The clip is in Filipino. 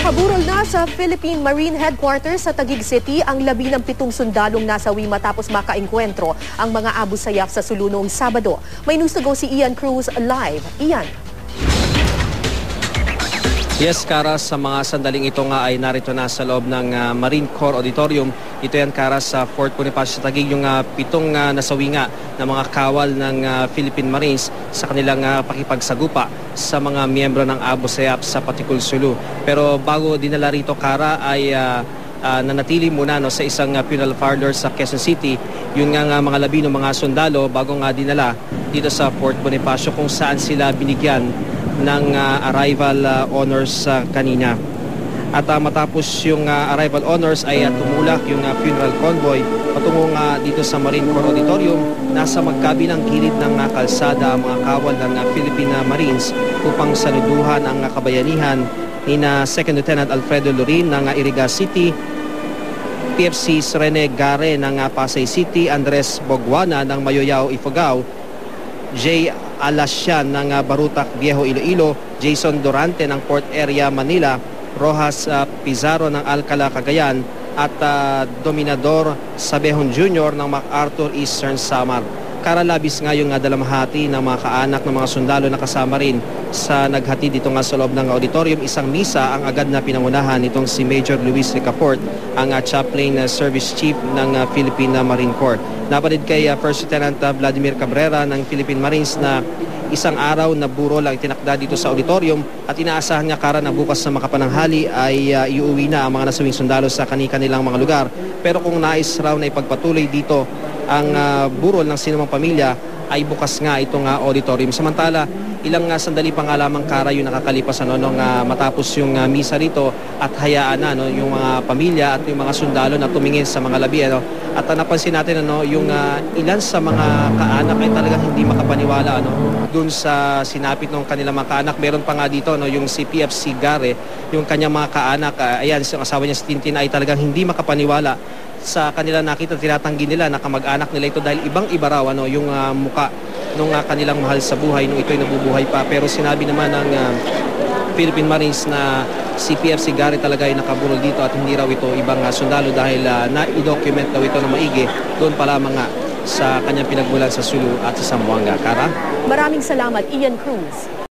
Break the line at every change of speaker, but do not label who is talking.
Nakaburol na sa Philippine Marine Headquarters sa Taguig City ang 17 sundalong nasawi matapos makaengkwentro ang mga Abu Sayyaf sa Sulu noong Sabado. May news to go si Ian Cruz live. Ian.
Yes, Kara, sa mga sandaling ito nga ay narito na sa loob ng Marine Corps Auditorium. Ito yan, Kara, sa Fort Bonifacio sa Taguig, yung 7 nasawi nga na mga kawal ng Philippine Marines sa kanilang pakipagsagupa sa mga miyembro ng Abu Sayyaf sa Patikul Sulu. Pero bago dinala rito, Kara, ay nanatili muna sa isang funeral parlor sa Quezon City yung nga mga labinong mga sundalo bago nga dinala dito sa Fort Bonifacio kung saan sila binigyan ng arrival honors kanina. At matapos yung arrival honors ay tumulak yung funeral convoy patungo dito sa Marine Corps Auditorium. Nasa magkabilang gilid ng kalsada ang mga kawal ng Philippine Marines upang saluduhan ang kabayanihan ni Second Lieutenant Alfredo Lorin ng Iriga City, PFC Rene Gare ng Pasay City, Andres Bogwana ng Mayoyao, Ifugao, J. Alasyan ng Barutak, Viejo, Iloilo, Jason Durante ng Port Area, Manila, Rojas Pizarro ng Alcala, Cagayan, at Dominador Sabehon Jr. ng MacArthur, Eastern Samar. Karalabis nga yung dalamhati ng mga kaanak ng mga sundalo na kasama rin sa naghati dito nga sa loob ng auditorium. Isang misa ang agad na pinangunahan nitong si Major Luis Ricafort, ang chaplain service chief ng Philippine Marine Corps. Napalid kay First Lieutenant Vladimir Cabrera ng Philippine Marines na isang araw na burol ang itinakda dito sa auditorium at inaasahan nga, Kara, na bukas na makapananghali ay iuwi na ang mga nasawing sundalo sa kanilang mga lugar. Pero kung nais raw na ipagpatuloy dito ang burol ng sinumang pamilya, ay bukas nga itong auditorium. Samantala, ilang sandali pa nga lamang, Kara, yung nakakalipas nung matapos yung misa rito at hayaan na yung mga pamilya at yung mga sundalo na tumingin sa mga labi. At napansin natin yung ilan sa mga kaanak ay talagang hindi makapaniwala dun sa sinapit ng kanilang mga kaanak. Meron pa nga dito yung si PFC Gare, yung kanyang mga kaanak, ayan, yung asawa niya si Tintin ay talagang hindi makapaniwala sa kanila nakita. Tinatanggi nila na kamag-anak nila ito dahil ibang-iba raw yung muka ng kanilang mahal sa buhay nung ito'y nabubuhay pa. Pero sinabi naman ng Philippine Marines na si PFC Gare talaga ay nakaburol dito at hindi raw ito ibang sundalo dahil na-document daw ito na maigi doon pa lamang sa kanyang pinagmulan sa Sulu at sa Zamboanga. Kara?
Maraming salamat, Ian Cruz.